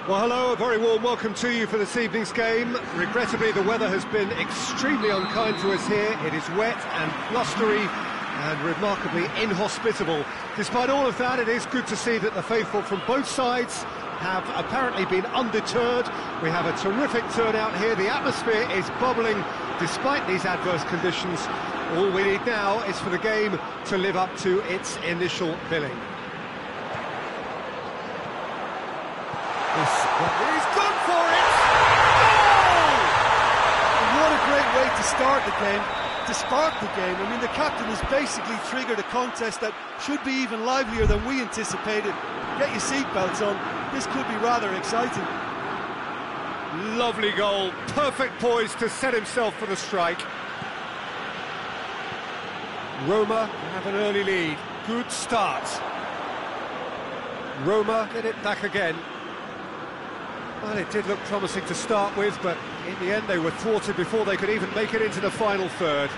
Well, hello, a very warm welcome to you for this evening's game. Regrettably, the weather has been extremely unkind to us here. It is wet and blustery and remarkably inhospitable. Despite all of that, it is good to see that the faithful from both sides have apparently been undeterred. We have a terrific turnout here. The atmosphere is bubbling despite these adverse conditions. All we need now is for the game to live up to its initial billing. He's gone for it! Goal! What a great way to start the game, to spark the game. I mean, the captain has basically triggered a contest that should be even livelier than we anticipated. Get your seatbelts on, this could be rather exciting. Lovely goal, perfect poise to set himself for the strike. Roma have an early lead, good start. Roma get it back again. Well, it did look promising to start with, but in the end they were thwarted before they could even make it into the final third.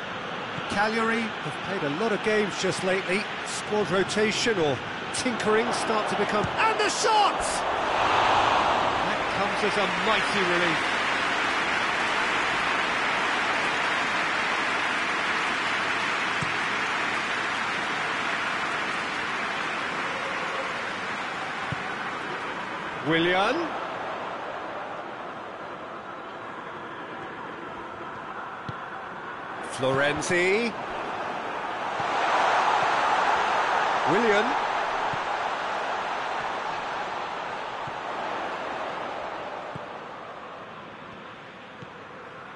Cagliari have played a lot of games just lately. Squad rotation or tinkering start to become... And the shot! That comes as a mighty relief. Willian. Florenzi. Willian.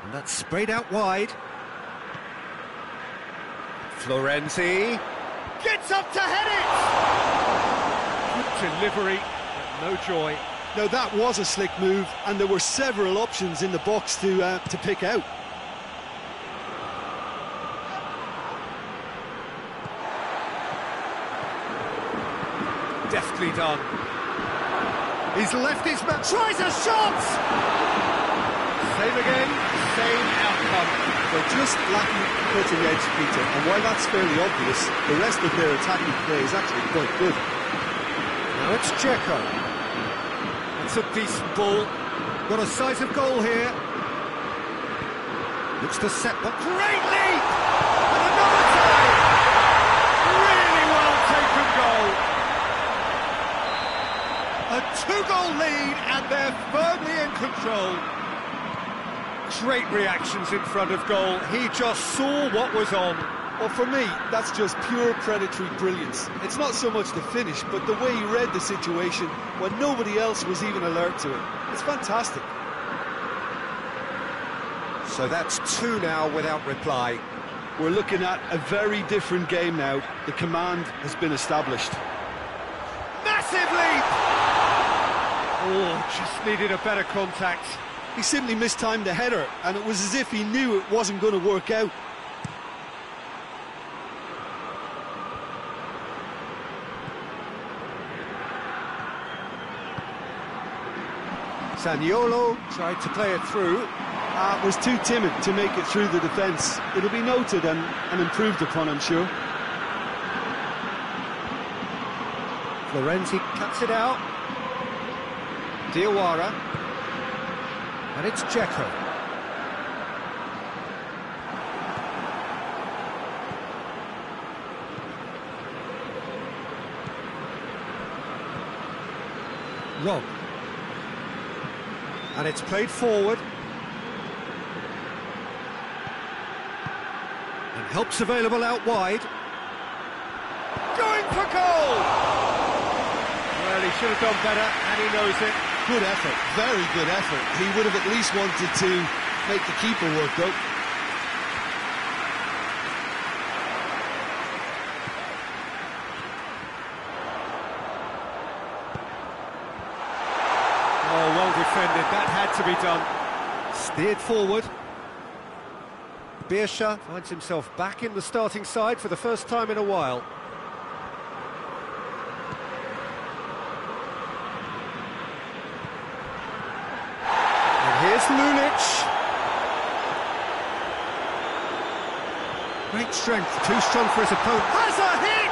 And that's sprayed out wide. Florenzi. Gets up to head it! Good delivery, but no joy. Now that was a slick move, and there were several options in the box to pick out. Deftly done. He's left his man. Tries a shot! Same again, same outcome. They're just lacking cutting edge, Peter, and while that's fairly obvious, the rest of their attacking play is actually quite good. Now it's Dzeko. It's a decent ball. Got a sight of goal here. Looks to set, but great leap! And another time! Really well taken goal. A two-goal lead, and they're firmly in control. Great reactions in front of goal. He just saw what was on. Well, for me, that's just pure predatory brilliance. It's not so much the finish, but the way he read the situation when nobody else was even alert to it. It's fantastic. So that's two now without reply. We're looking at a very different game now. The command has been established. Massive leap! Oh, just needed a better contact. He simply mistimed the header, and it was as if he knew it wasn't going to work out. Zaniolo tried to play it through. Was too timid to make it through the defence. It'll be noted and improved upon, I'm sure. Florenzi cuts it out. Diawara. And it's Dzeko. Rob. And it's played forward. And help's available out wide. Going for goal! Well, he should have done better, and he knows it. Good effort, very good effort. He would have at least wanted to make the keeper work, though. Oh, well defended, that had to be done. Steered forward. Birsha finds himself back in the starting side for the first time in a while. Here's Lulic. Great strength, too strong for his opponent. Has a hit!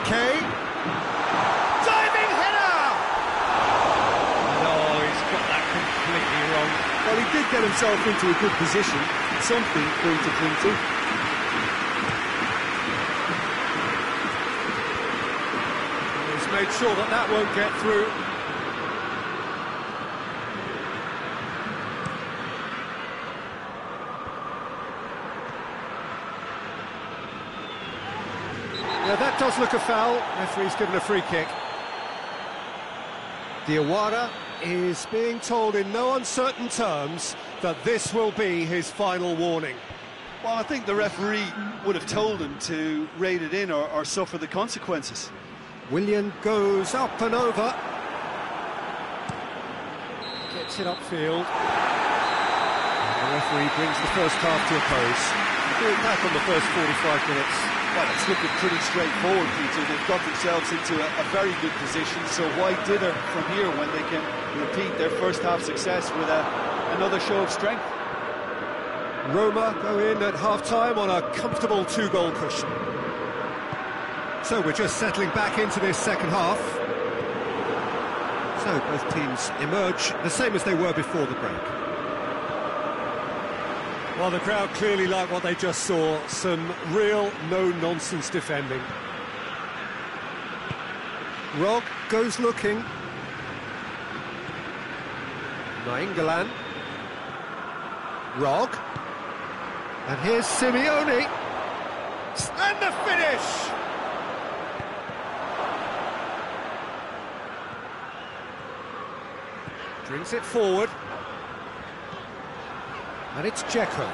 Ake. Diving header! No, he's got that completely wrong. Well, he did get himself into a good position, something for him to cling to. He's made sure that that won't get through. Yeah, that does look a foul. Referee's given a free kick. Diawara is being told in no uncertain terms that this will be his final warning. Well, I think the referee would have told him to rein it in or suffer the consequences. Willian goes up and over. Gets it upfield. And the referee brings the first half to a close. Going back on the first 45 minutes. Well, it's looking pretty straightforward, Peter. They've got themselves into a very good position, so why dither from here when they can repeat their first half success with another show of strength? Roma go in at half-time on a comfortable 2-goal cushion. So we're just settling back into this second half. So both teams emerge the same as they were before the break. Well, the crowd clearly like what they just saw. Some real no-nonsense defending. Rog goes looking. Nainggolan. Rog. And here's Simeone. And the finish! Brings it forward. And it's Dzeko.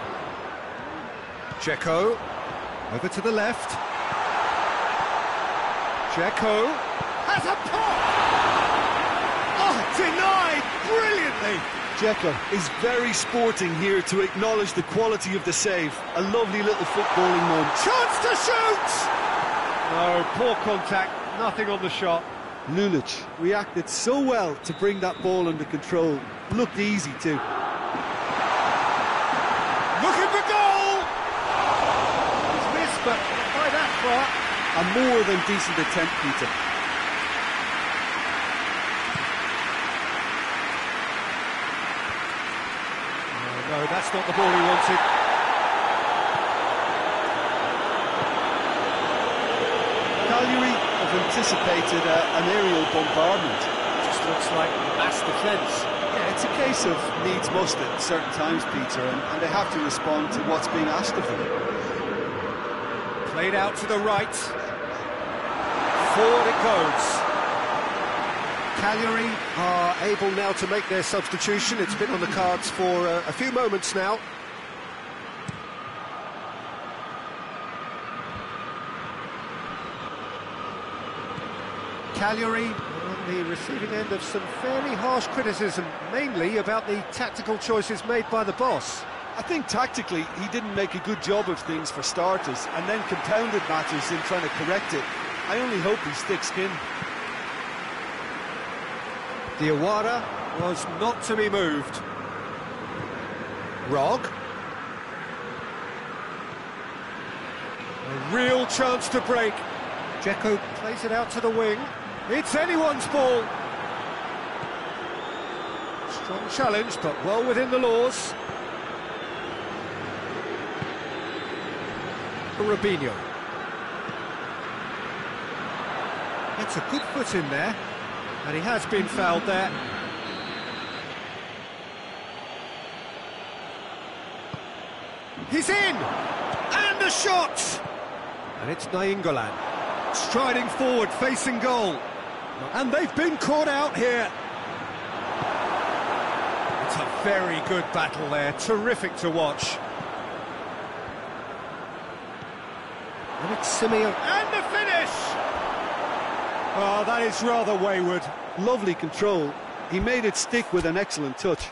Dzeko, over to the left. Dzeko has a pop! Oh, denied brilliantly! Dzeko is very sporting here to acknowledge the quality of the save. A lovely little footballing moment. Chance to shoot! No, poor contact, nothing on the shot. Lulic reacted so well to bring that ball under control. Looked easy too. Looking for goal! He's missed, but by that far. A more than decent attempt, Peter. No, that's not the ball he wanted. Cagliari have anticipated an aerial bombardment. Just looks like mass defence. Yeah, it's a case of needs must at certain times, Peter, and they have to respond to what's being asked of them. Played out to the right. Forward it goes. Cagliari are able now to make their substitution. It's been on the cards for a few moments now. Cagliari on the receiving end of some fairly harsh criticism, mainly about the tactical choices made by the boss. I think tactically he didn't make a good job of things for starters, and then compounded matters in trying to correct it. I only hope he's thick-skinned. Diawara was not to be moved. Rog. A real chance to break. Dzeko plays it out to the wing. It's anyone's ball. Strong challenge, but well within the laws. Robinho. Gets a good foot in there, and he has been fouled there. He's in! And a shot! And it's Nainggolan, striding forward, facing goal. And they've been caught out here. It's a very good battle there, terrific to watch. And it's Simeone. And the finish! Oh, that is rather wayward. Lovely control. He made it stick with an excellent touch.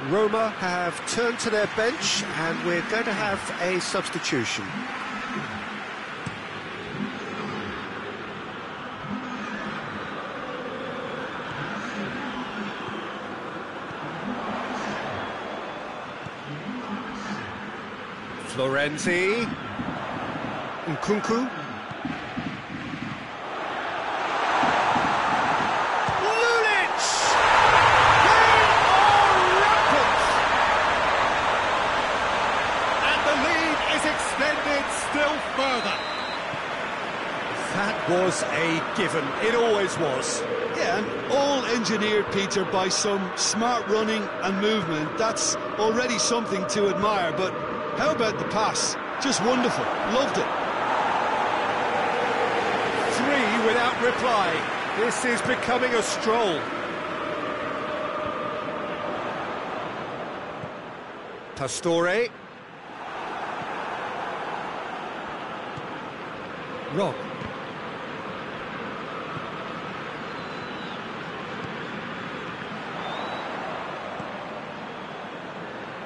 Roma have turned to their bench, and we're going to have a substitution. Florenzi. Nkunku. Still further. That was a given. It always was. Yeah, and all engineered, Peter, by some smart running and movement. That's already something to admire, but how about the pass? Just wonderful. Loved it. 3 without reply. This is becoming a stroll. Pastore. Rob.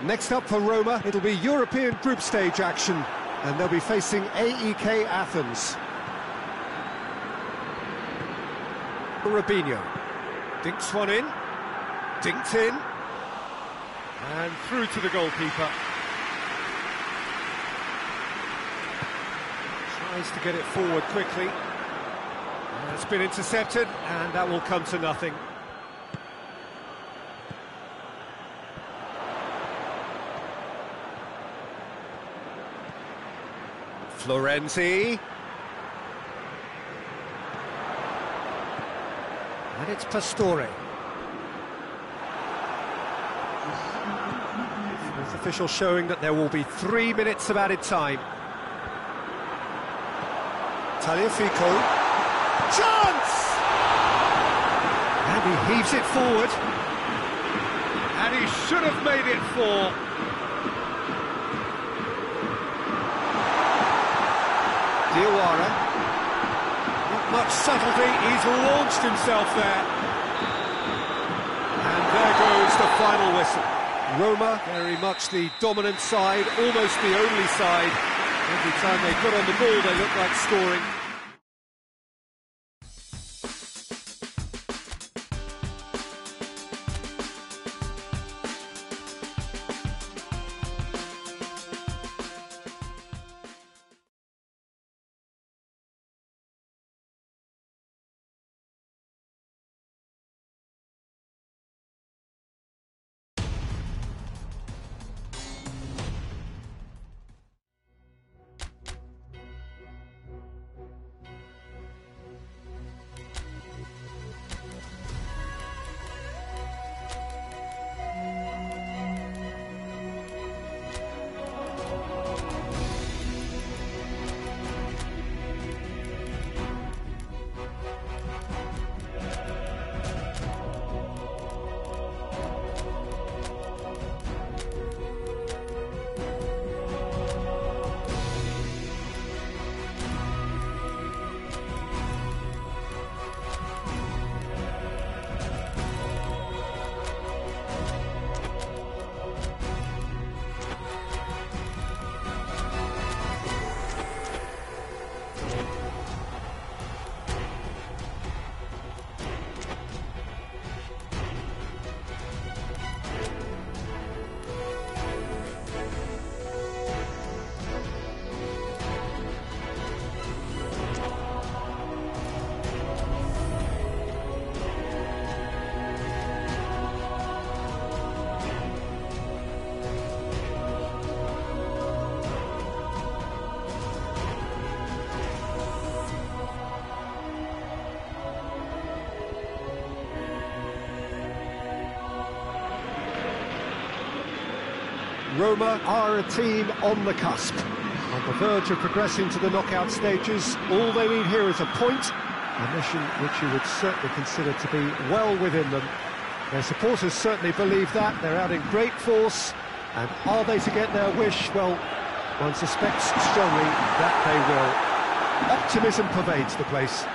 Next up for Roma, it'll be European group stage action, and they'll be facing AEK Athens. Robinho. Dinks one in. Dinked in. And through to the goalkeeper. Tries to get it forward quickly. And it's been intercepted, and that will come to nothing. Florenzi. And it's Pastore. Fourth official showing that there will be 3 minutes of added time. Taliafico. Chance! And he heaves it forward. And he should have made it 4. Diawara. Not much subtlety, he's launched himself there. And there goes the final whistle. Roma, very much the dominant side, almost the only side. Every time they got on the ball, they look like scoring. Roma are a team on the cusp, on the verge of progressing to the knockout stages. All they need here is a point, a mission which you would certainly consider to be well within them. Their supporters certainly believe that. They're out in great force, and are they to get their wish? Well, one suspects strongly that they will. Optimism pervades the place.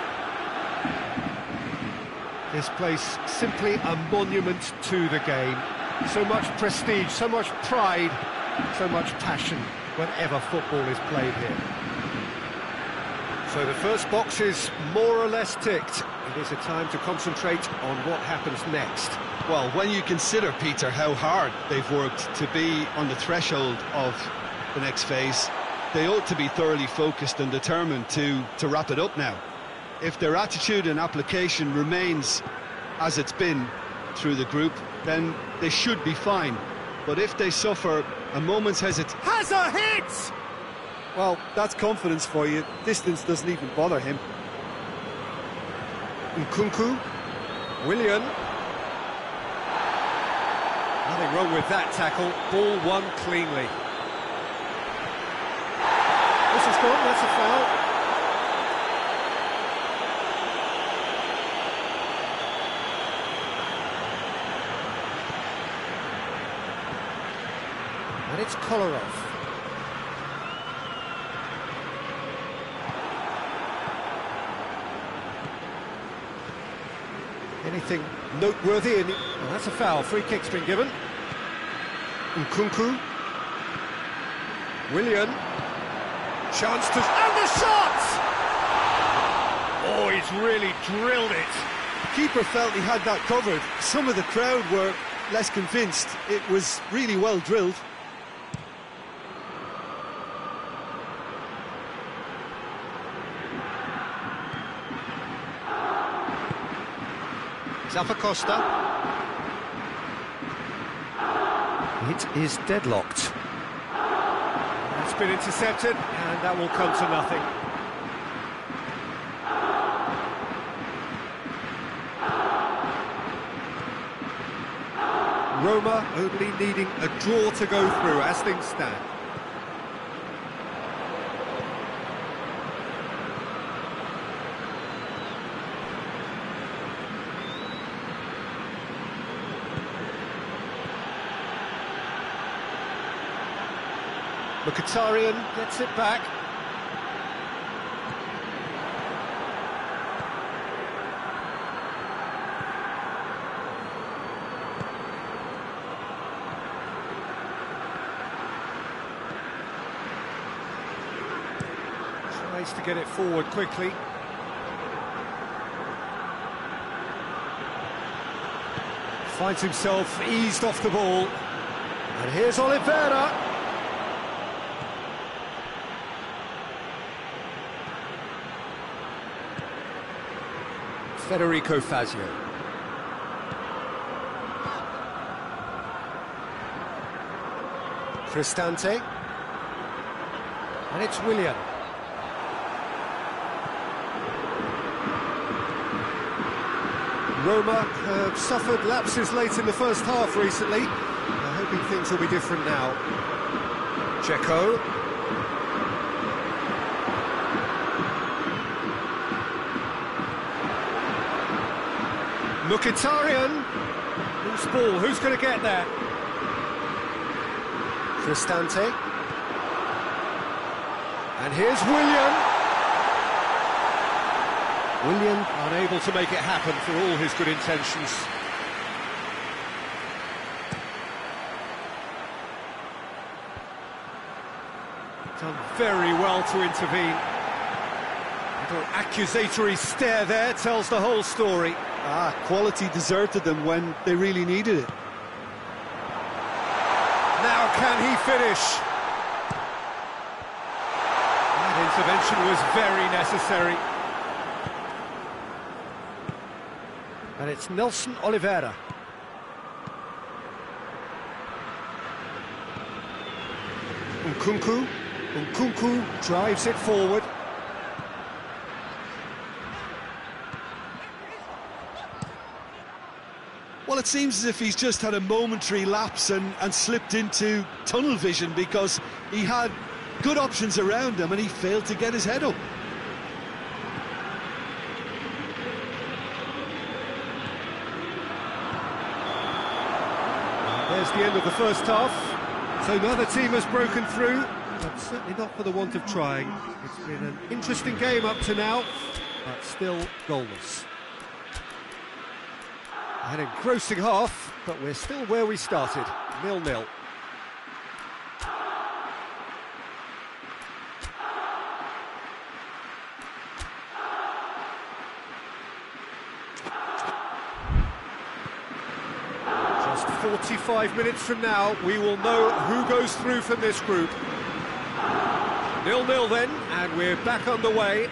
This place simply a monument to the game. So much prestige, so much pride, so much passion whenever football is played here. So the first box is more or less ticked. It is a time to concentrate on what happens next. Well, when you consider, Peter, how hard they've worked to be on the threshold of the next phase. They ought to be thoroughly focused and determined to wrap it up now. If their attitude and application remains as it's been through the group, then they should be fine. But if they suffer a moment's hesitation... Has a hit! Well, that's confidence for you. Distance doesn't even bother him. Nkunku, Willian. Nothing wrong with that tackle. Ball won cleanly. This is gone, that's a foul. And it's Kolarov. Anything noteworthy in it? Well, that's a foul. Free kick's been given. Nkunku. Willian. Chance to... And the shot! Oh, he's really drilled it. Keeper felt he had that covered. Some of the crowd were less convinced. It was really well drilled. Zappacosta. It is deadlocked. It's been intercepted, and that will come to nothing. Roma only needing a draw to go through as things stand. Mkhitaryan gets it back. Tries to get it forward quickly. Finds himself eased off the ball. And here's Oliveira. Federico Fazio. Cristante. And it's Willian. Roma have suffered lapses late in the first half recently. They're hoping things will be different now. Dzeko. Mkhitaryan. Loose ball, who's going to get there? Cristante. And here's Willian. Willian unable to make it happen for all his good intentions. Done very well to intervene. Little accusatory stare there tells the whole story. Quality deserted them when they really needed it. Now can he finish? That intervention was very necessary. And it's Nelson Oliveira. Nkunku. Nkunku drives it forward. Well, it seems as if he's just had a momentary lapse and slipped into tunnel vision, because he had good options around him and he failed to get his head up. There's the end of the first half. So neither team has broken through, but certainly not for the want of trying. It's been an interesting game up to now, but still goalless. An engrossing half, but we're still where we started, 0-0. Just 45 minutes from now, we will know who goes through from this group. 0-0 then, and we're back underway.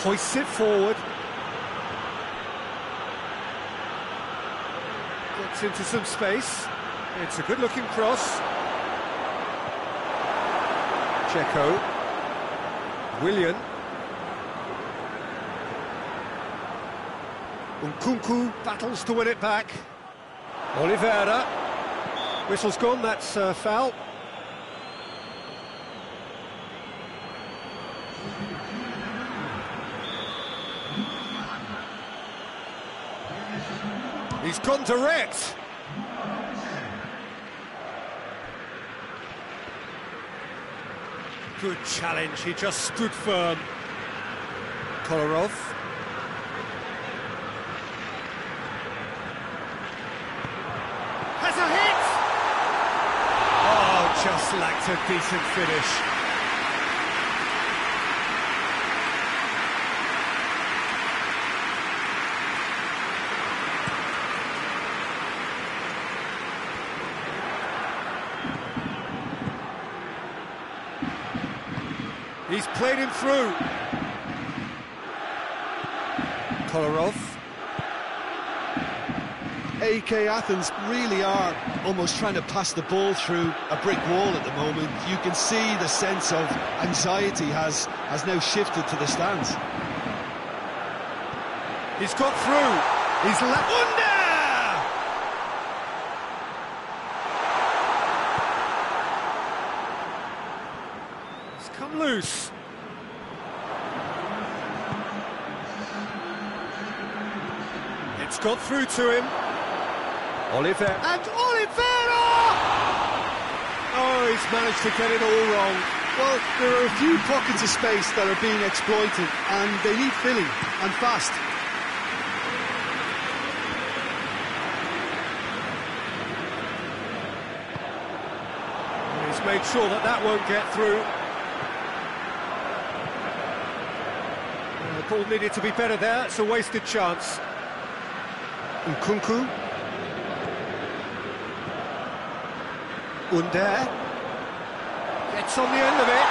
Hoists it forward. Gets into some space. It's a good-looking cross. Checo. Willian. Nkunku battles to win it back. Oliveira. Whistle's gone, that's foul. He's gone direct. Good challenge, he just stood firm. Kolarov. Has a hit! Oh, just lacked a decent finish. He's played him through. Kolarov. AK Athens really are almost trying to pass the ball through a brick wall at the moment. You can see the sense of anxiety has now shifted to the stands. He's got through. He's Under! He's come loose. It's got through to him. Oliveira. And Oliveira! Oh, he's managed to get it all wrong. Well, there are a few pockets of space that are being exploited, and they need filling, and fast. He's made sure that that won't get through. The ball needed to be better there. It's a wasted chance. Nkunku. Under. Gets on the end of it.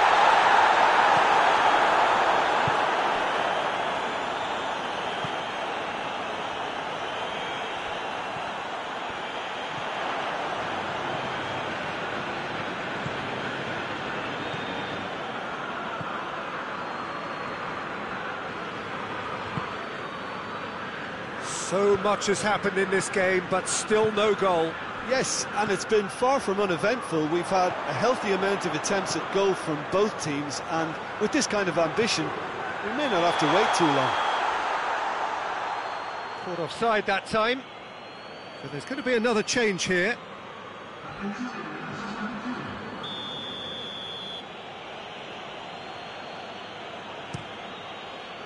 So much has happened in this game, but still no goal. Yes, and it's been far from uneventful. We've had a healthy amount of attempts at goal from both teams, and with this kind of ambition, we may not have to wait too long. Caught offside that time. But there's going to be another change here.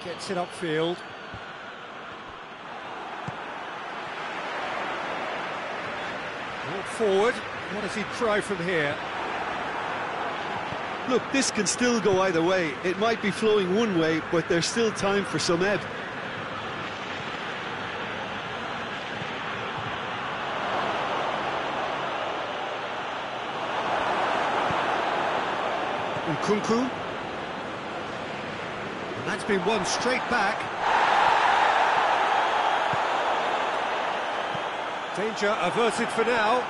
Gets it upfield. Forward, what does he try from here? Look, this can still go either way. It might be flowing one way, but there's still time for some ebb. Nkunku. And that's been won straight back. Danger averted for now.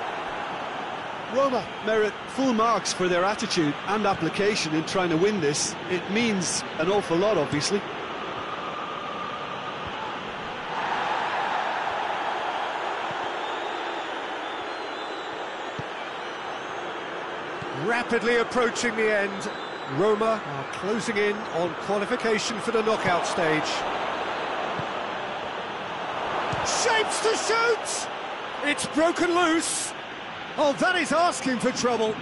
Roma merit full marks for their attitude and application in trying to win this. It means an awful lot, obviously. Rapidly approaching the end. Roma are closing in on qualification for the knockout stage. Shapes to shoot! It's broken loose. Oh, that is asking for trouble.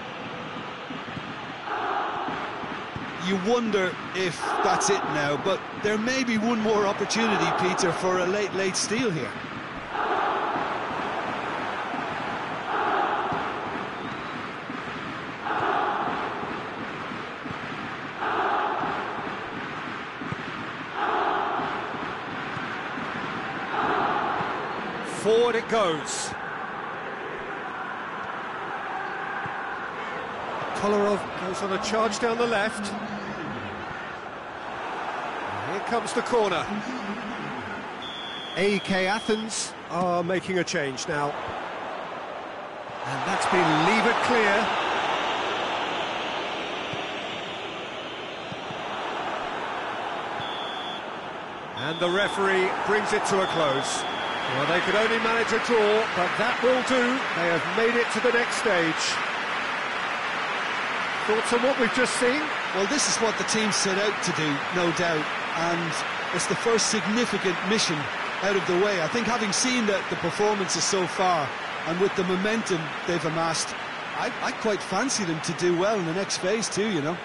You wonder if that's it now, but there may be one more opportunity, Peter, for a late steal here. Forward it goes. Kolarov goes on a charge down the left. Here comes the corner. AEK Athens are making a change now. And that's been levered clear. And the referee brings it to a close. Well, they could only manage a draw, but that will do. They have made it to the next stage. Thoughts on what we've just seen? Well, this is what the team set out to do, no doubt, and it's the first significant mission out of the way. I think having seen the performances so far, and with the momentum they've amassed, I quite fancy them to do well in the next phase too, you know.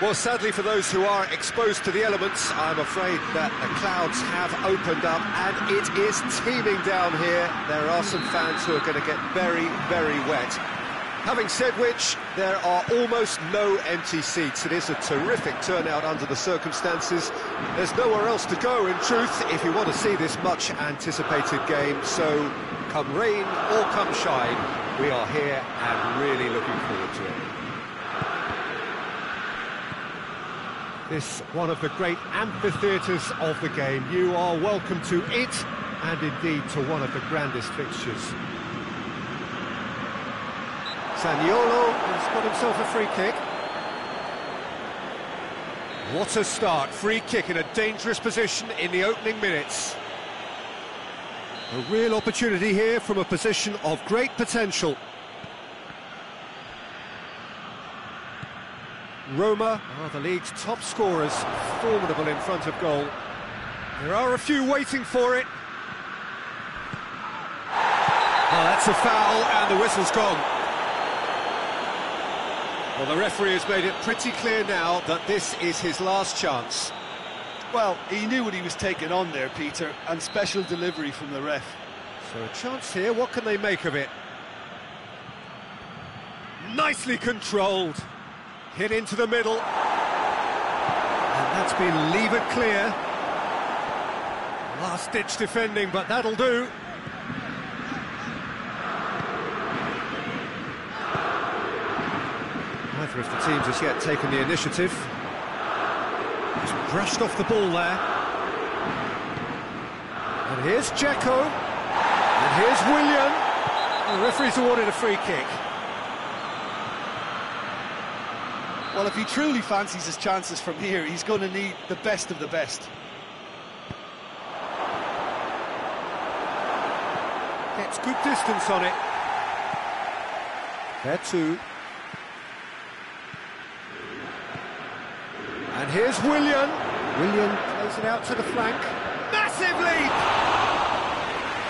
Well, sadly for those who are exposed to the elements, I'm afraid that the clouds have opened up and it is teeming down here. There are some fans who are going to get very, very wet. Having said which, there are almost no empty seats. It is a terrific turnout under the circumstances. There's nowhere else to go, in truth, if you want to see this much-anticipated game. So, come rain or come shine, we are here and really looking forward to it. This one of the great amphitheatres of the game. You are welcome to it, and indeed to one of the grandest fixtures. Zaniolo has got himself a free kick. What a start, free kick in a dangerous position in the opening minutes. A real opportunity here from a position of great potential. Roma are the league's top scorers, formidable in front of goal. There are a few waiting for it. Oh, that's a foul, and the whistle's gone. Well, the referee has made it pretty clear now that this is his last chance. Well, he knew what he was taking on there, Peter, and special delivery from the ref. So a chance here, what can they make of it? Nicely controlled. Hit into the middle. And that's been levered clear. Last-ditch defending, but that'll do. Neither of the teams has yet taken the initiative. He's brushed off the ball there. And here's Dzeko. And here's Willian. And the referee's awarded a free kick. Well, if he truly fancies his chances from here, he's going to need the best of the best. Gets good distance on it. There too. And here's Willian. Willian plays it out to the flank. Massive leap!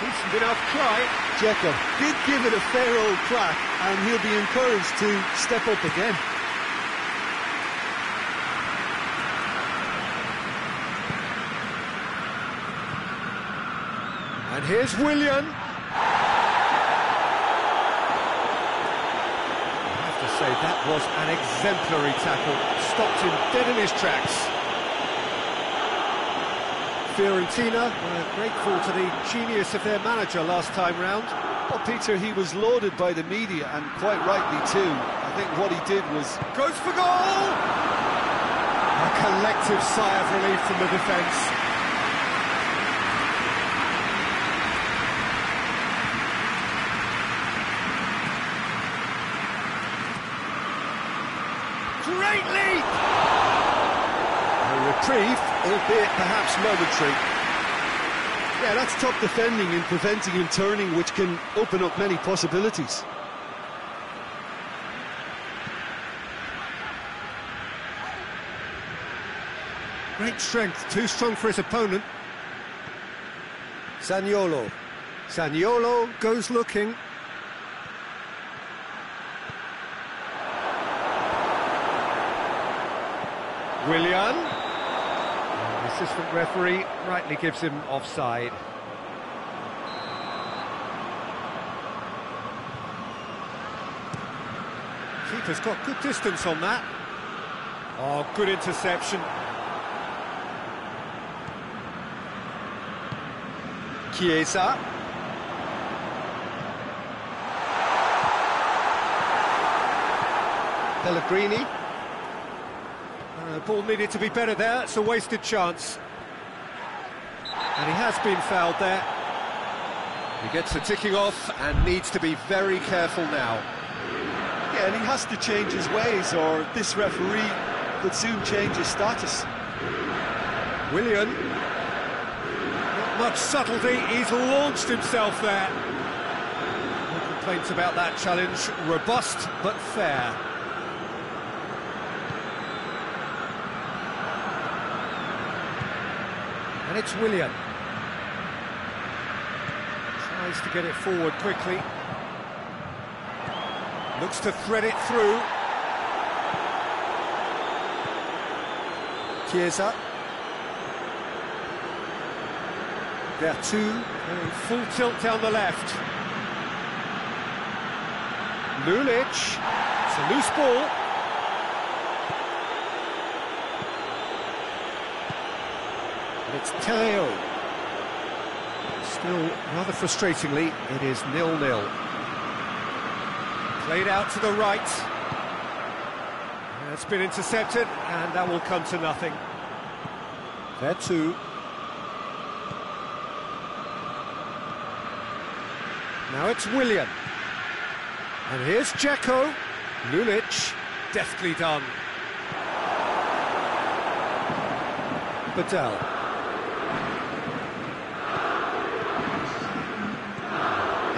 Decent enough try. Dzeko did give it a fair old crack, and he'll be encouraged to step up again. And here's Willian. I have to say, that was an exemplary tackle. Stopped him dead in his tracks. Fiorentina were grateful to the genius of their manager last time round. Well, Peter, he was lauded by the media, and quite rightly too. I think what he did was... Goes for goal! A collective sigh of relief from the defence. Great leap! A reprieve, albeit perhaps momentary. Yeah, that's top defending and preventing him turning, which can open up many possibilities. Great strength, too strong for his opponent. Zaniolo. Zaniolo goes looking. Willian. The assistant referee rightly gives him offside. Keeper's got good distance on that. Oh, good interception. Chiesa. Pellegrini. Ball needed to be better there, it's a wasted chance. And he has been fouled there. He gets the ticking off and needs to be very careful now. Yeah, and he has to change his ways, or this referee could soon change his status. Willian. Not much subtlety, he's launched himself there. No complaints about that challenge, robust but fair. And it's Willian. Tries to get it forward quickly. Looks to thread it through. Chiesa. Vertu going full tilt down the left. Lulic. It's a loose ball. It's Teleo. Still, rather frustratingly, it is 0-0. Played out to the right. It's been intercepted, and that will come to nothing. Vertu. Now it's Willian. And here's Dzeko. Lulic, deftly done. Badal.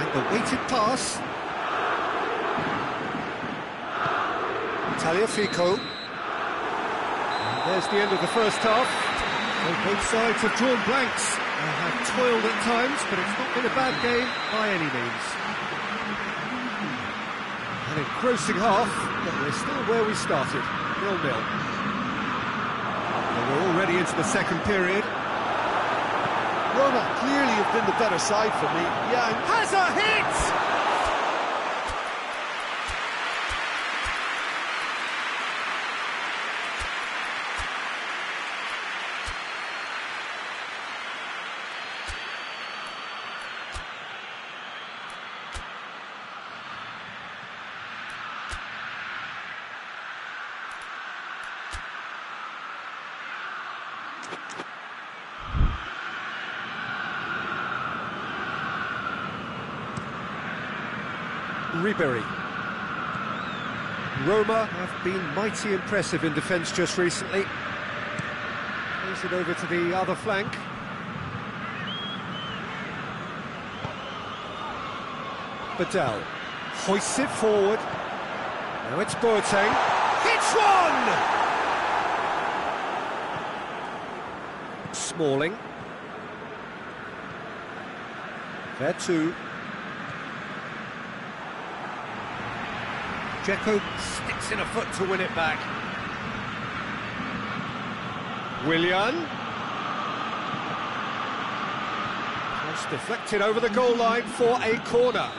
The weighted pass. Tagliafico. And there's the end of the first half. So both sides have drawn blanks and have toiled at times, but it's not been a bad game by any means. An engrossing half, but we're still where we started, 0-0. And we're already into the second period. Roma clearly have been the better side for me. Yeah, and has a hit! Ribery. Roma have been mighty impressive in defence just recently. Plays it over to the other flank. Badal hoists it forward. Now it's Boateng. Hits one! Smalling. Vertu. Dzeko sticks in a foot to win it back. Willian. Just deflected over the goal line for a corner.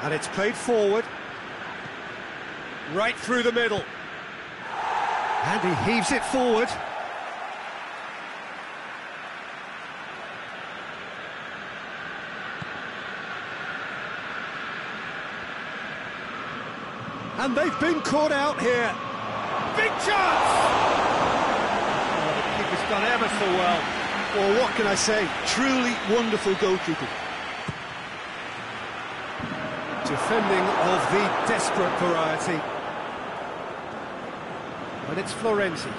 And it's played forward. Right through the middle. And he heaves it forward. And they've been caught out here. Big chance! Oh, the keeper's done ever so well. Well, what can I say? Truly wonderful goalkeeping. Defending of the desperate variety. And it's Florenzi.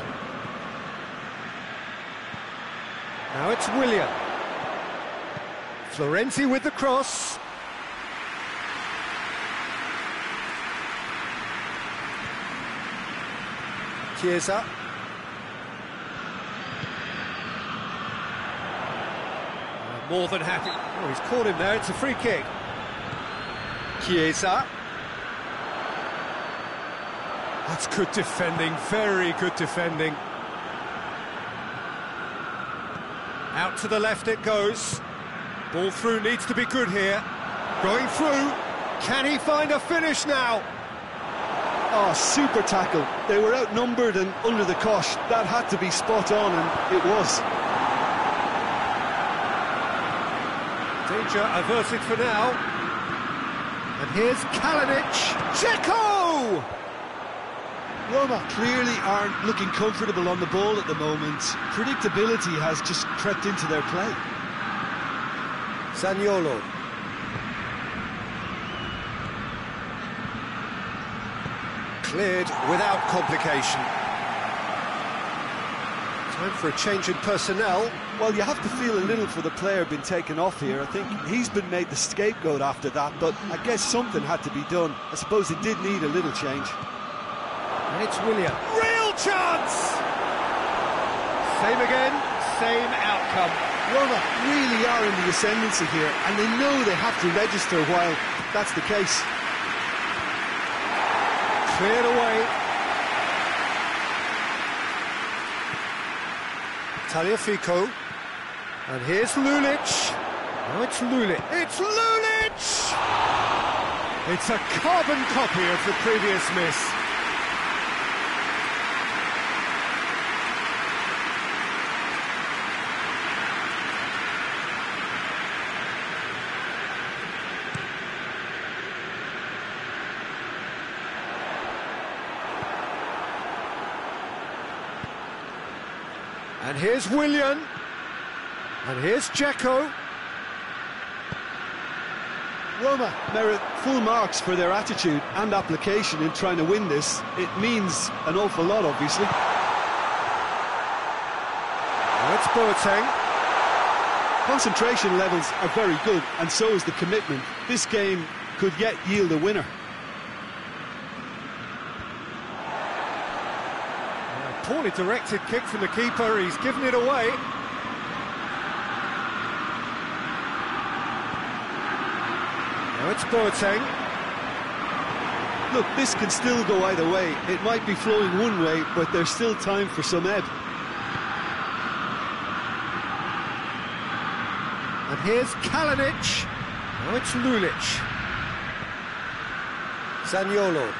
Now it's Willian. Florenzi with the cross. Chiesa. More than happy. Oh, he's caught him there. It's a free kick. Chiesa. That's good defending, very good defending. Out to the left it goes. Ball through needs to be good here. Going through. Can he find a finish now? Oh, super tackle. They were outnumbered and under the cosh. That had to be spot on, and it was. Danger averted for now. And here's Kalinic. Dzeko! Roma clearly aren't looking comfortable on the ball at the moment. Predictability has just crept into their play. Zaniolo. Cleared without complication. Time for a change in personnel. Well, you have to feel a little for the player being taken off here. I think he's been made the scapegoat after that, but I guess something had to be done. I suppose it did need a little change. And it's Willian. Real chance! Same again, same outcome. Roma really are in the ascendancy here, and they know they have to register while that's the case. Cleared away. Tagliafico. And here's Lulic. Now it's Lulic. It's Lulic! It's a carbon copy of the previous miss. And here's Willian. And here's Dzeko. Roma merit full marks for their attitude and application in trying to win this. It means an awful lot, obviously. Now it's Boateng. Concentration levels are very good, and so is the commitment. This game could yet yield a winner. Poorly directed kick from the keeper, he's given it away. Now it's Boateng. Look, this can still go either way. It might be flowing one way, but there's still time for some ebb. And here's Kalinic. Now it's Lulic. Zaniolo.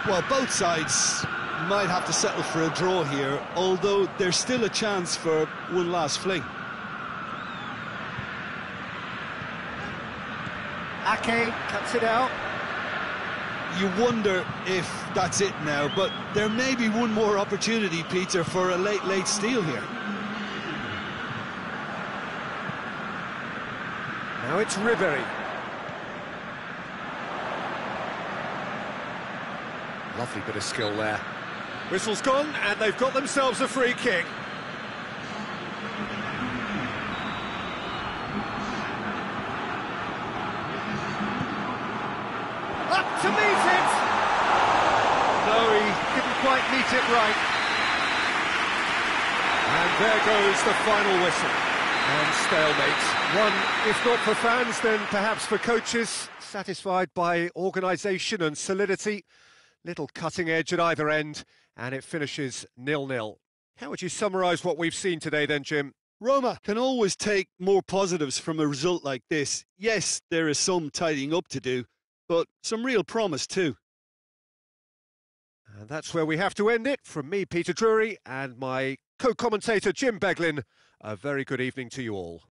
Well, both sides might have to settle for a draw here, although there's still a chance for one last fling. Ake cuts it out. You wonder if that's it now, but there may be one more opportunity, Peter, for a late steal here. Now it's Ribery. Lovely bit of skill there. Whistle's gone, and they've got themselves a free kick. Up to meet it! No, he didn't quite meet it right. And there goes the final whistle. And stalemate. One, if not for fans, then perhaps for coaches, satisfied by organisation and solidity. Little cutting edge at either end, and it finishes 0-0. How would you summarise what we've seen today then, Jim? Roma can always take more positives from a result like this. Yes, there is some tidying up to do, but some real promise too. And that's where we have to end it. From me, Peter Drury, and my co-commentator, Jim Beglin, a very good evening to you all.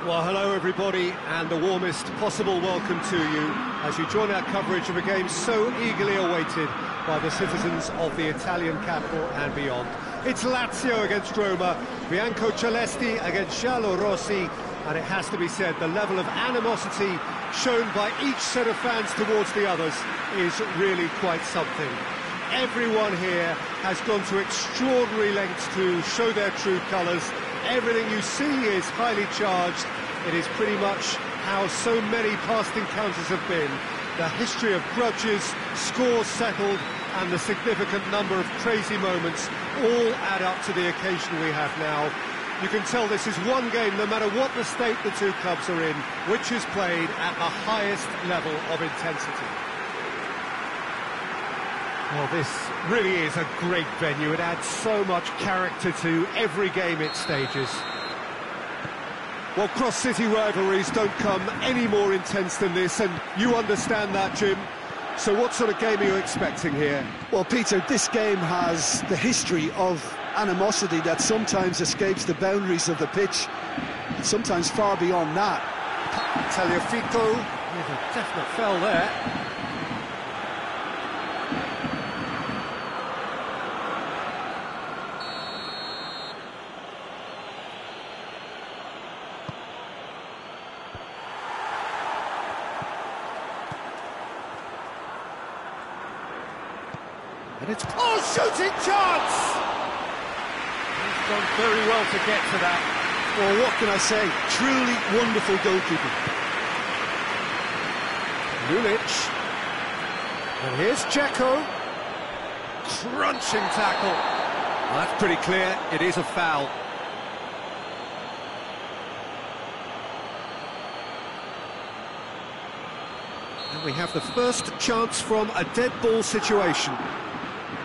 Well, hello everybody, and the warmest possible welcome to you as you join our coverage of a game so eagerly awaited by the citizens of the Italian capital and beyond. It's Lazio against Roma, Bianco Celesti against Giallo Rossi, and it has to be said, the level of animosity shown by each set of fans towards the others is really quite something. Everyone here has gone to extraordinary lengths to show their true colours. Everything you see is highly charged. It is pretty much how so many past encounters have been. The history of grudges, scores settled, and the significant number of crazy moments all add up to the occasion we have now. You can tell this is one game, no matter what the state the two clubs are in, which is played at the highest level of intensity. Well, this really is a great venue. It adds so much character to every game it stages. Well, cross-city rivalries don't come any more intense than this, and you understand that, Jim. So what sort of game are you expecting here? Well, Peter, this game has the history of animosity that sometimes escapes the boundaries of the pitch, and sometimes far beyond that. Tagliafico with a definite foul there. And it's shooting chance! He's done very well to get to that. Well, what can I say? Truly wonderful goalkeeping. Lulic. And here's Dzeko. Crunching tackle. Well, that's pretty clear. It is a foul. And we have the first chance from a dead ball situation.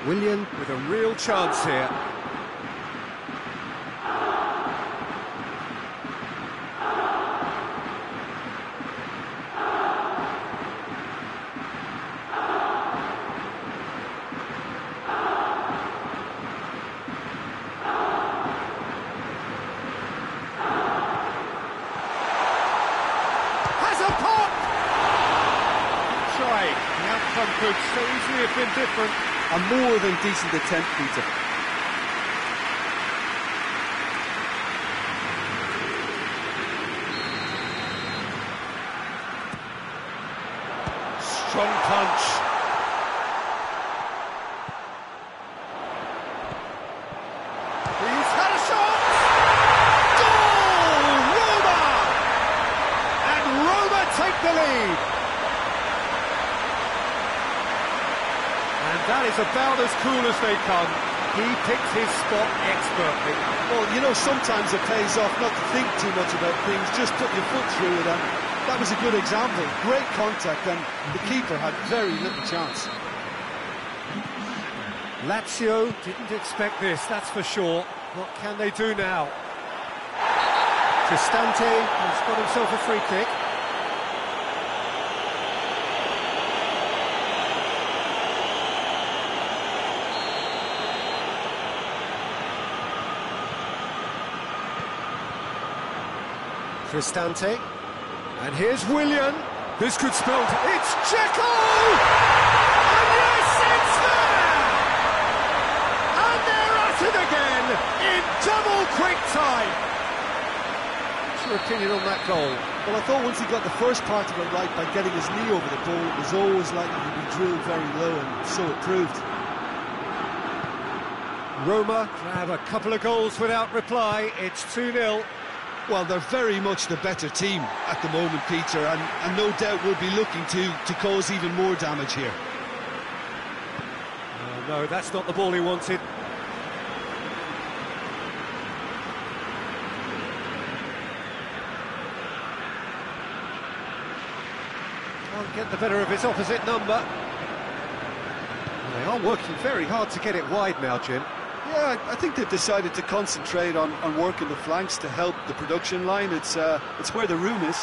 Willian with a real chance here. Has a pop! Try. The outcome could so easily have been different. A more than decent attempt, Peter. Strong punch. He's had a shot! Goal! Roma! And Roma take the lead. And that is about as cool as they come. He picked his spot expertly. Well, you know, sometimes it pays off not to think too much about things, just put your foot through it, and that was a good example. Great contact, and the keeper had very little chance. Lazio didn't expect this, that's for sure. What can they do now? Cristante has got himself a free kick. Cristante, and here's Willian. This could spell it's Dzeko! And yes, it's there! And they're at it again in double quick time. What's your opinion on that goal? Well, I thought once he got the first part of it right by getting his knee over the ball, it was always likely to be drilled very low, and so it proved. Roma grab a couple of goals without reply. It's 2-0. Well, they're very much the better team at the moment, Peter, and no doubt will be looking to cause even more damage here. No, that's not the ball he wanted. Can't get the better of his opposite number. They are working very hard to get it wide now, Jim. Yeah, I think they've decided to concentrate on working the flanks to help the production line. It's where the room is.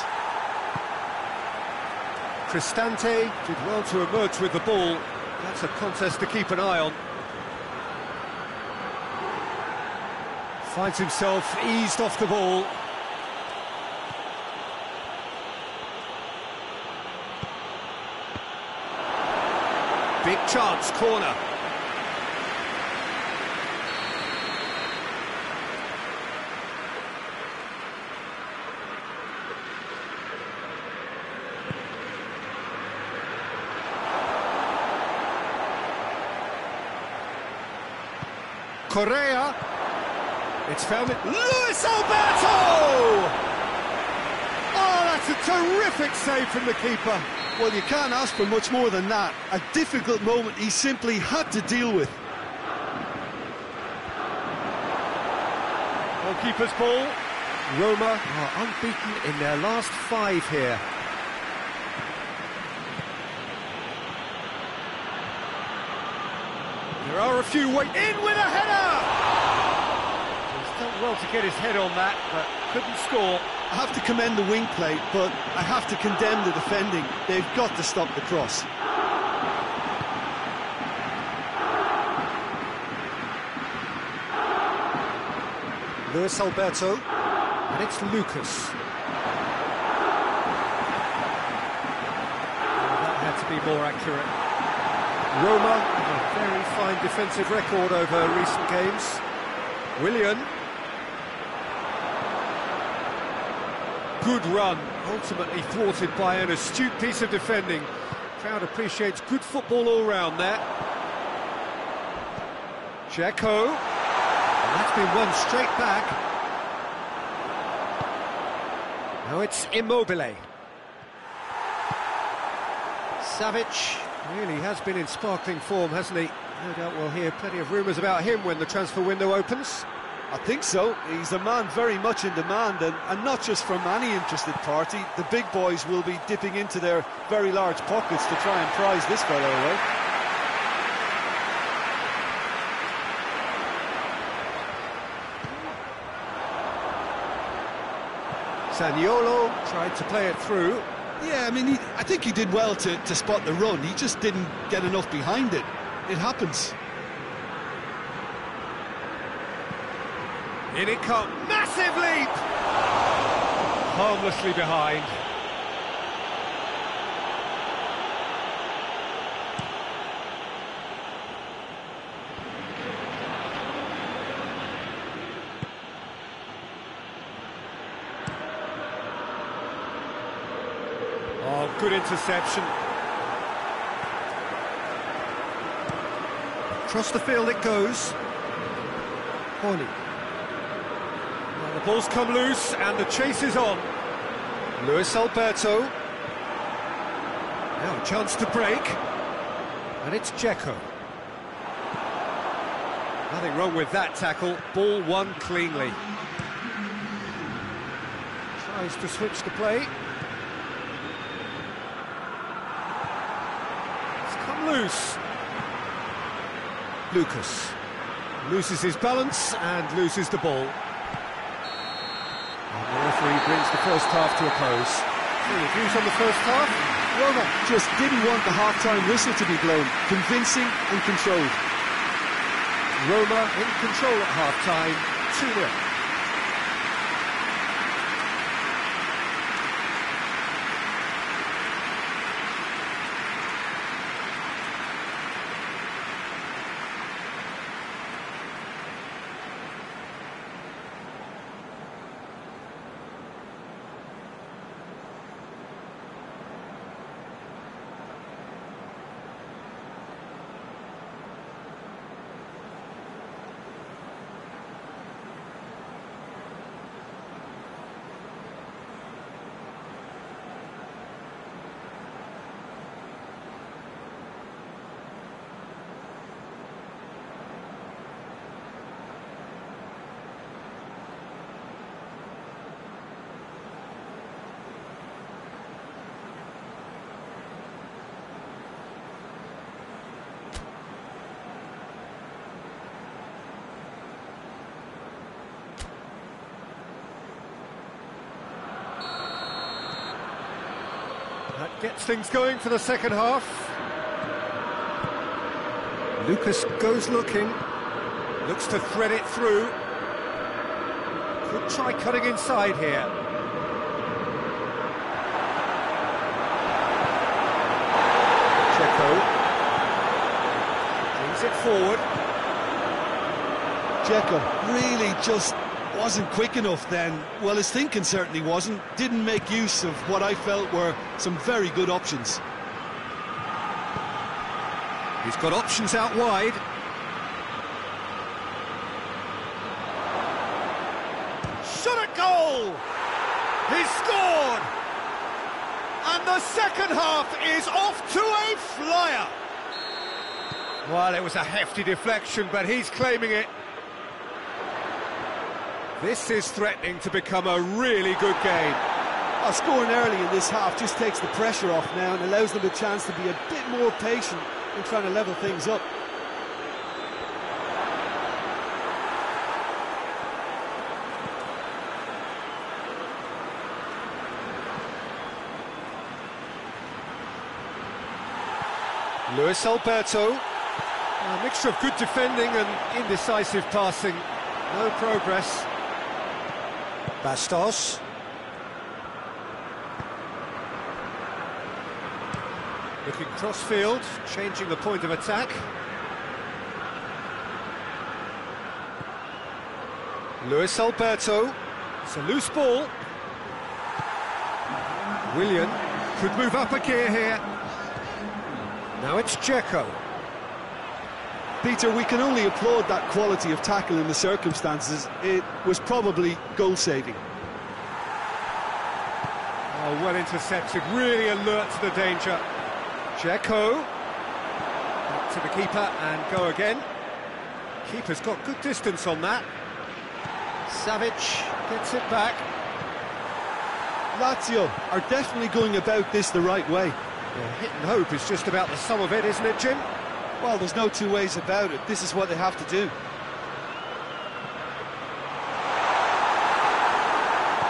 Cristante did well to emerge with the ball. That's a contest to keep an eye on. Finds himself eased off the ball. Big chance, corner. Correa. It's found it. Luis Alberto! Oh, that's a terrific save from the keeper. Well, you can't ask for much more than that. A difficult moment he simply had to deal with. Goalkeeper's ball. Roma are unbeaten in their last 5 here. There are a few in with a header! He's done well to get his head on that, but couldn't score. I have to commend the wing play, but I have to condemn the defending. They've got to stop the cross. Luis Alberto, and it's Lucas. That had to be more accurate. Roma have a very fine defensive record over recent games. Willian. Good run, ultimately thwarted by an astute piece of defending. Crowd appreciates good football all round there. Dzeko. And that's been won straight back. Now it's Immobile. Savic really has been in sparkling form, hasn't he? No doubt we'll hear plenty of rumours about him when the transfer window opens. I think so. He's a man very much in demand, and not just from any interested party. The big boys will be dipping into their very large pockets to try and prize this fellow away. Zaniolo tried to play it through. Yeah, I mean, I think he did well to spot the run. He just didn't get enough behind it. It happens. In it comes, massive leap! Harmlessly behind. Oh, good interception. Across the field it goes. Horny. The ball's come loose and the chase is on. Luis Alberto. Now a chance to break. And it's Dzeko. Nothing wrong with that tackle. Ball won cleanly. Tries to switch the play. It's come loose. Lucas loses his balance and loses the ball. And the referee brings the first half to a close. Any views on the first half? Roma just didn't want the half-time whistle to be blown. Convincing and controlled. Roma in control at half-time, 2-0. That gets things going for the second half. Lucas goes looking, looks to thread it through. Could try cutting inside here. Dzeko brings it forward. Dzeko really just wasn't quick enough then. Well, his thinking certainly wasn't. Didn't make use of what I felt were some very good options. He's got options out wide. He's scored! And the second half is off to a flyer. Well, it was a hefty deflection, but he's claiming it. This is threatening to become a really good game. Scoring early in this half just takes the pressure off now and allows them a chance to be a bit more patient in trying to level things up. Luis Alberto, a mixture of good defending and indecisive passing. No progress. Bastos. Looking cross-field, changing the point of attack. Luis Alberto. It's a loose ball. Willian could move up a gear here. Now it's Dzeko. Peter, we can only applaud that quality of tackle in the circumstances. It was probably goal-saving. Oh, well intercepted, really alert to the danger. Dzeko. Back to the keeper and go again. Keeper's got good distance on that. Savic gets it back. Lazio are definitely going about this the right way. Well, hit and hope is just about the sum of it, isn't it, Jim? Well, there's no two ways about it. This is what they have to do.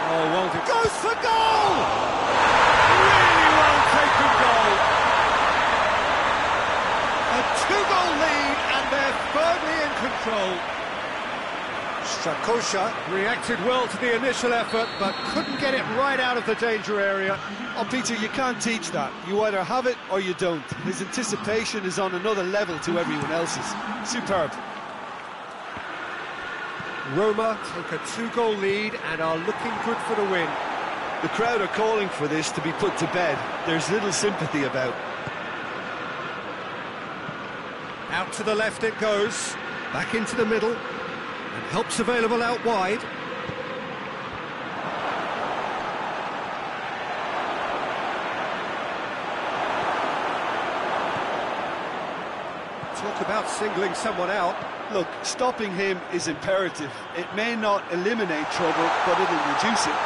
Oh, well, it goes for goal! Really well taken goal. A two-goal lead, and they're firmly in control. Strakosha reacted well to the initial effort, but couldn't get it right out of the danger area. Oh, Peter, you can't teach that. You either have it or you don't. His anticipation is on another level to everyone else's. Superb. Roma take a two-goal lead and are looking good for the win. The crowd are calling for this to be put to bed. There's little sympathy about. Out to the left it goes, back into the middle, and help's available out wide. Talk about singling someone out. Look, stopping him is imperative. It may not eliminate trouble, but it'll reduce it.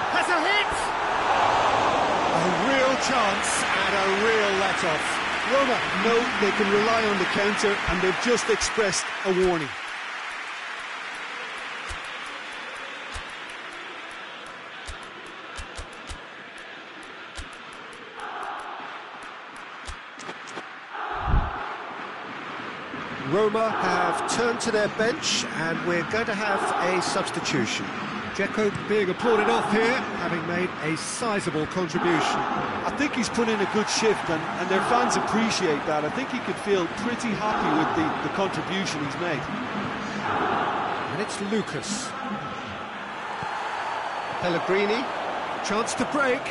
Has a hit! A real chance and a real let-off. Roma know they can rely on the counter, and they've just expressed a warning. Roma have turned to their bench and we're going to have a substitution. Dzeko being applauded off here, having made a sizable contribution. I think he's put in a good shift and their fans appreciate that. I think he could feel pretty happy with the contribution he's made. And it's Lucas. Pellegrini, chance to break.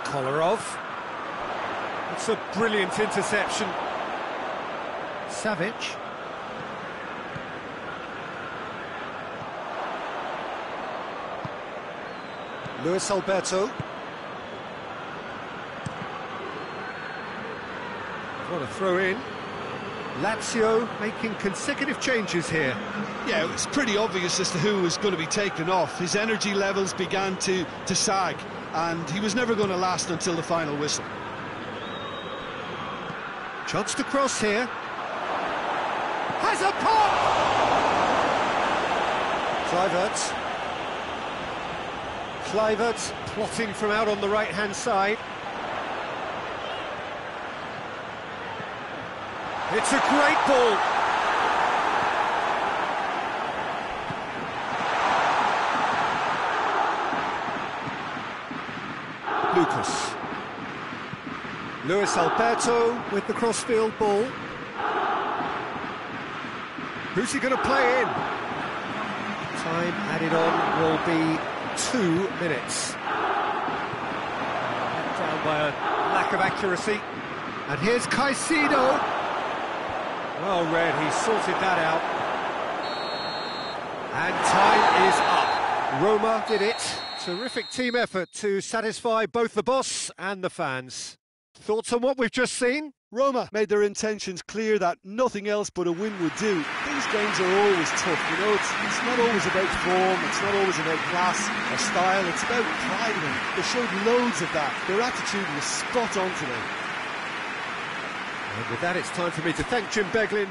Kolarov. It's a brilliant interception. Savic. Luis Alberto. What a throw in. Lazio making consecutive changes here. Yeah, it was pretty obvious as to who was going to be taken off. His energy levels began to sag, and he was never going to last until the final whistle. Chance to cross here. Has a pop! Kluivert plotting from out on the right-hand side. It's a great ball. Lucas. Luis Alberto with the crossfield ball. Who's he going to play in? Time added on will be 2 minutes. Down by a lack of accuracy. And here's Caicedo. Well read, he sorted that out. And time is up. Roma did it. Terrific team effort to satisfy both the boss and the fans. Thoughts on what we've just seen? Roma made their intentions clear that nothing else but a win would do. These games are always tough, you know, it's not always about form, it's not always about class or style, it's about pride, and they showed loads of that. Their attitude was spot on today. And with that, it's time for me to thank Jim Beglin.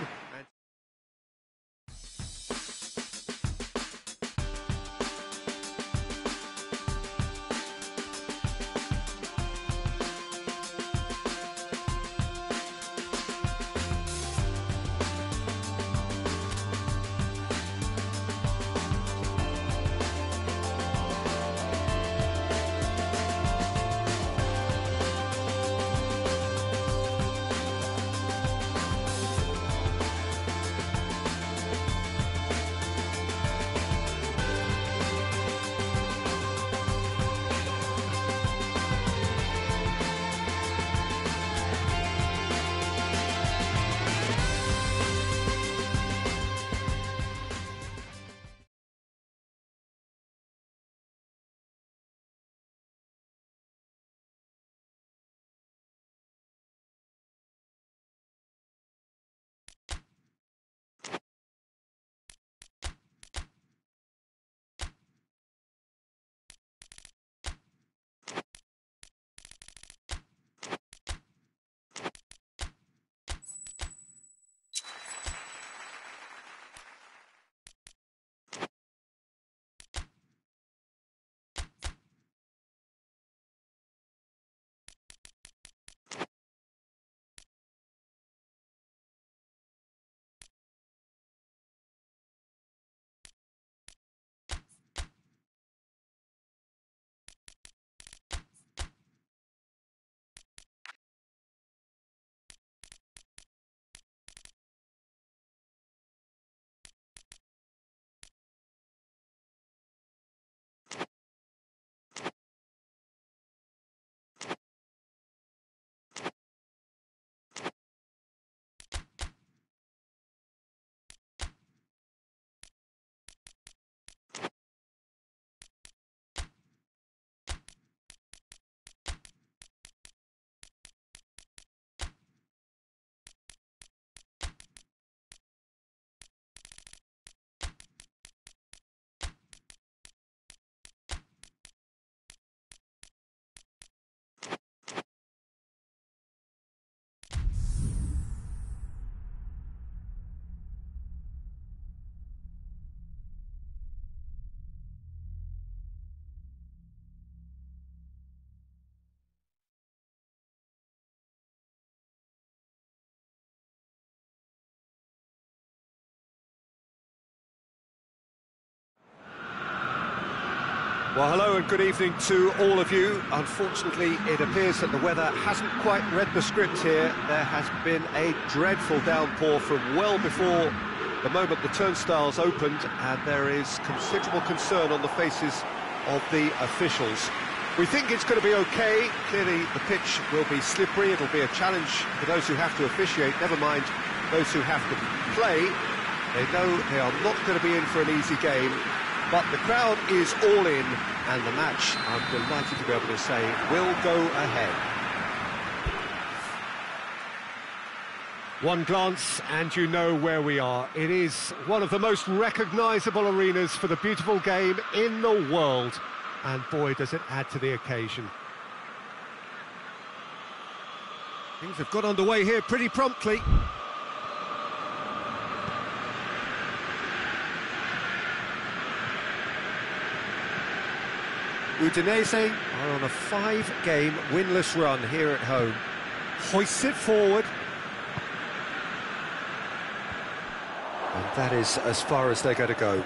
Well, hello and good evening to all of you. Unfortunately, it appears that the weather hasn't quite read the script here. There has been a dreadful downpour from well before the moment the turnstiles opened, and there is considerable concern on the faces of the officials. We think it's going to be okay. Clearly, the pitch will be slippery. It'll be a challenge for those who have to officiate, never mind those who have to play. They know they are not going to be in for an easy game. But the crowd is all in, and the match, I'm delighted to be able to say, will go ahead. One glance and you know where we are. It is one of the most recognisable arenas for the beautiful game in the world. And boy, does it add to the occasion. Things have got underway here pretty promptly. Udinese are on a 5-game winless run here at home. Hoists it forward. And that is as far as they're going to go.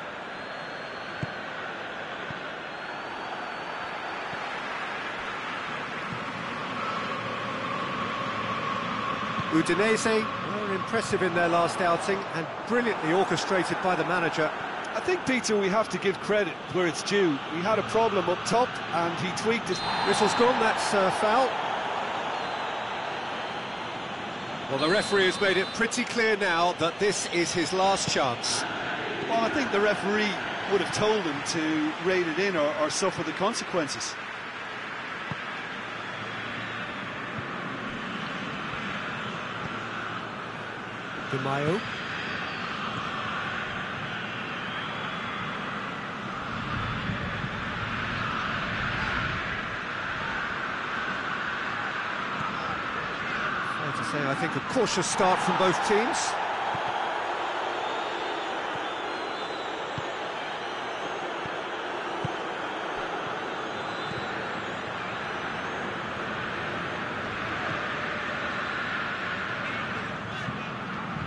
Udinese were impressive in their last outing and brilliantly orchestrated by the manager. I think, Peter, we have to give credit where it's due. We had a problem up top and he tweaked it. Whistle's gone, that's foul. Well, the referee has made it pretty clear now that this is his last chance. Well, I think the referee would have told him to rate it in or suffer the consequences. Di Maio. Fair to say, I think, a cautious start from both teams.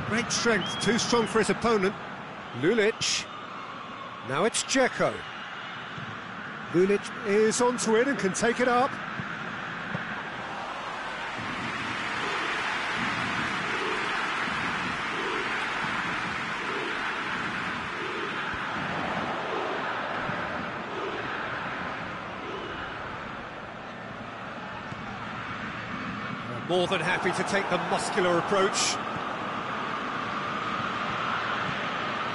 Great strength, too strong for his opponent. Lulic. Now it's Dzeko. Lulic is onto it and can take it up. More than happy to take the muscular approach.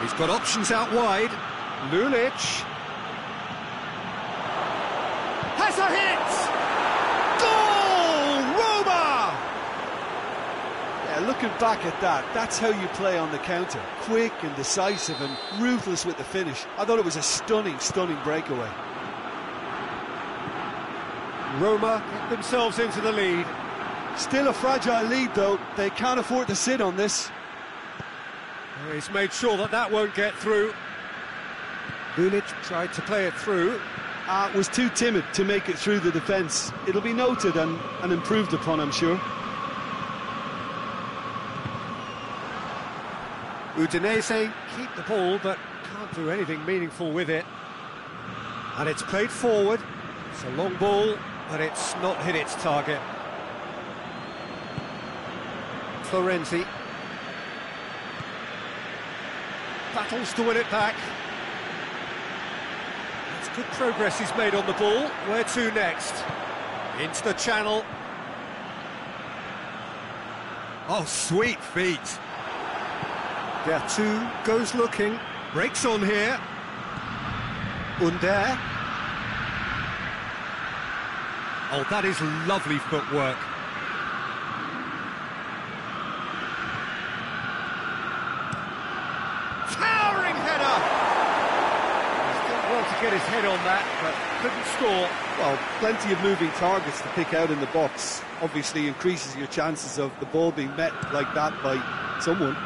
He's got options out wide. Lulic has a hit! Goal! Roma! Yeah, looking back at that, that's how you play on the counter. Quick and decisive and ruthless with the finish. I thought it was a stunning, stunning breakaway. Roma get themselves into the lead. Still a fragile lead, though. They can't afford to sit on this. He's made sure that that won't get through. Lulic tried to play it through. Was too timid to make it through the defence. It'll be noted and improved upon, I'm sure. Udinese keep the ball, but can't do anything meaningful with it. And it's played forward. It's a long ball, but it's not hit its target. Florenzi battles to win it back. It's good progress he's made on the ball. Where to next? Into the channel. Oh, sweet feet. Bertu goes looking. Breaks on here. Under. Oh, that is lovely footwork. Get his head on that, but couldn't score. Well, plenty of moving targets to pick out in the box. Obviously increases your chances of the ball being met like that by someone.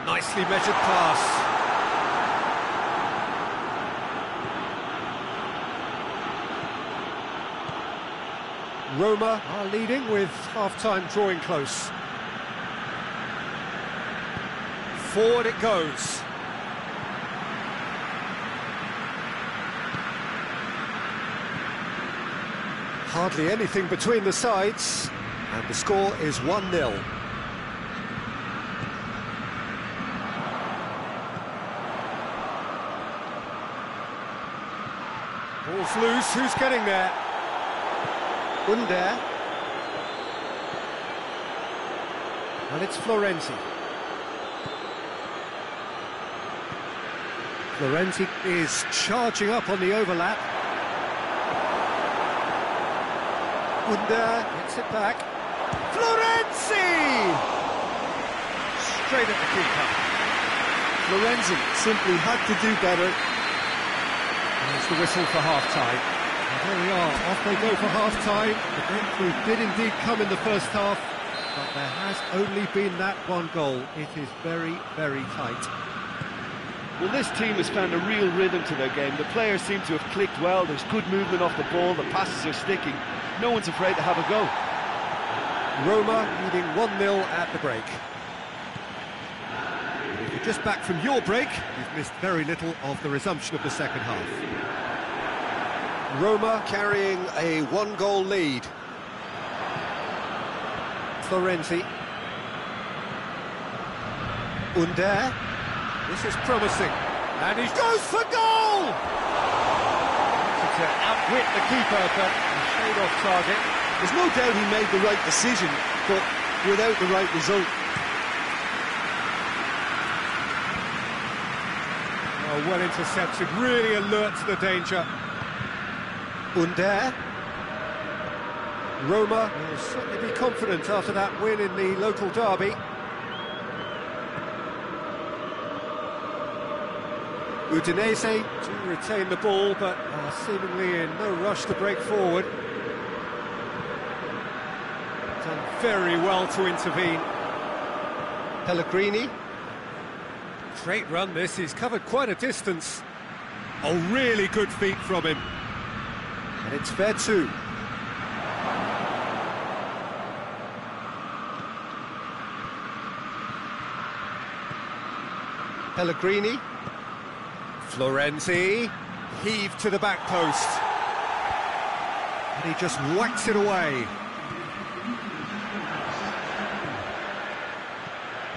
Nicely measured pass. Roma are leading with half-time drawing close. Forward it goes. Hardly anything between the sides, and the score is 1-0. Ball's loose, who's getting there? Under. And it's Florenzi. Florenzi is charging up on the overlap. Under gets it back. Florenzi! Straight at the keeper. Florenzi simply had to do better. There's the whistle for half-time. And there we are, off they go for half-time. The breakthrough did indeed come in the first half, but there has only been that one goal. It is very, very tight. Well, this team has found a real rhythm to their game. The players seem to have clicked well. There's good movement off the ball. The passes are sticking. No one's afraid to have a go. Roma leading 1-0 at the break. And if you're just back from your break, you've missed very little of the resumption of the second half. Roma carrying a one-goal lead. Florenzi. Under. This is promising. And he goes for goal! To outwit the keeper, but a shade off target. There's no doubt he made the right decision, but without the right result. Oh, well intercepted, really alert to the danger. Under. Roma will certainly be confident after that win in the local derby. Udinese do retain the ball, but are seemingly in no rush to break forward. Done very well to intervene. Pellegrini. Great run this, he's covered quite a distance. Oh, really good feet from him. And it's fair too. Pellegrini. Florenzi, heaved to the back post. And he just whacks it away.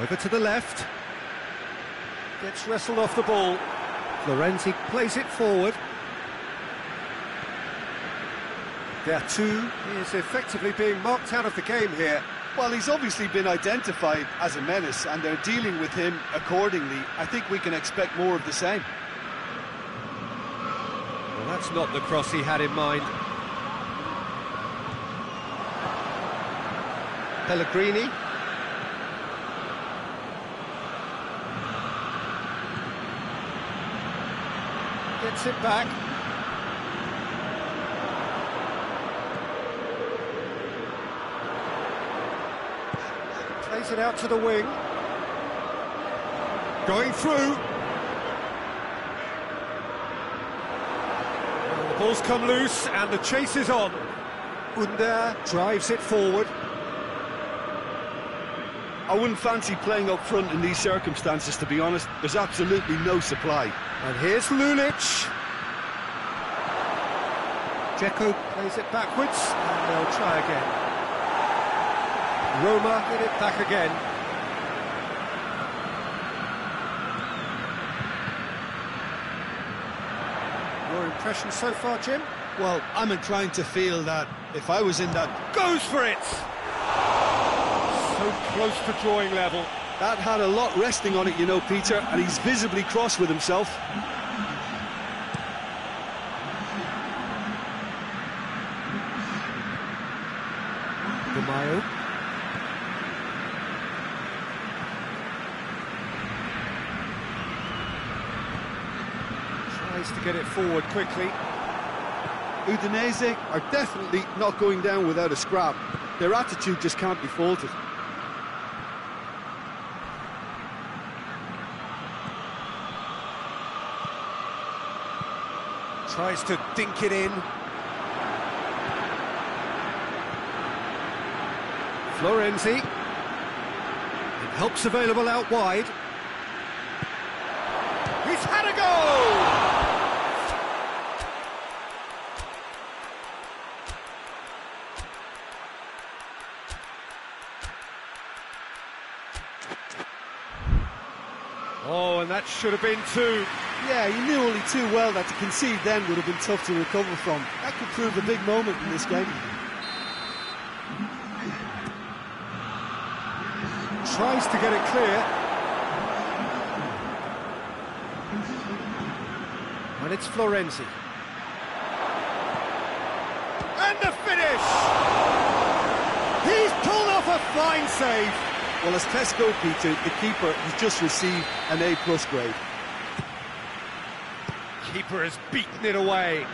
Over to the left. Gets wrestled off the ball. Florenzi plays it forward. Vertu is effectively being marked out of the game here. Well, he's obviously been identified as a menace, and they're dealing with him accordingly. I think we can expect more of the same. Well, that's not the cross he had in mind. Pellegrini. Gets it back. Plays it out to the wing. Going through. Well, the ball's come loose and the chase is on. Under drives it forward. I wouldn't fancy playing up front in these circumstances, to be honest. There's absolutely no supply. And here's Lulic. Dzeko plays it backwards, and they'll try again. Roma get it back again. Your impression so far, Jim? Well, I'm inclined to feel that if I was in that... Goes for it! So close to drawing level. That had a lot resting on it, you know, Peter, and he's visibly cross with himself. Mayo. Tries to get it forward quickly. Udinese are definitely not going down without a scrap. Their attitude just can't be faulted. Tries to dink it in. Florenzi. And help's available out wide. He's had a goal! Oh, and that should have been two. Yeah, he knew only too well that to concede then would have been tough to recover from. That could prove a big moment in this game. Tries to get it clear. And it's Florenzi. And the finish! He's pulled off a fine save. Well, as tests go, Peter, the keeper has just received an A+ grade. Keeper has beaten it away.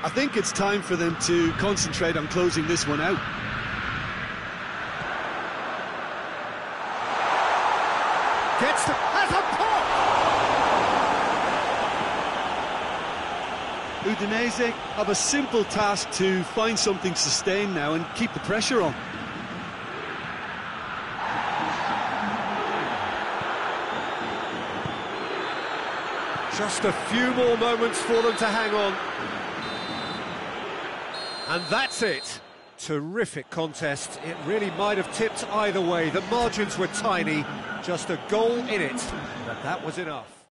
I think it's time for them to concentrate on closing this one out. Gets to... has a pop! Udinese have a simple task to find something sustained now and keep the pressure on. Just a few more moments for them to hang on. And that's it. Terrific contest. It really might have tipped either way. The margins were tiny. Just a goal in it. But that was enough.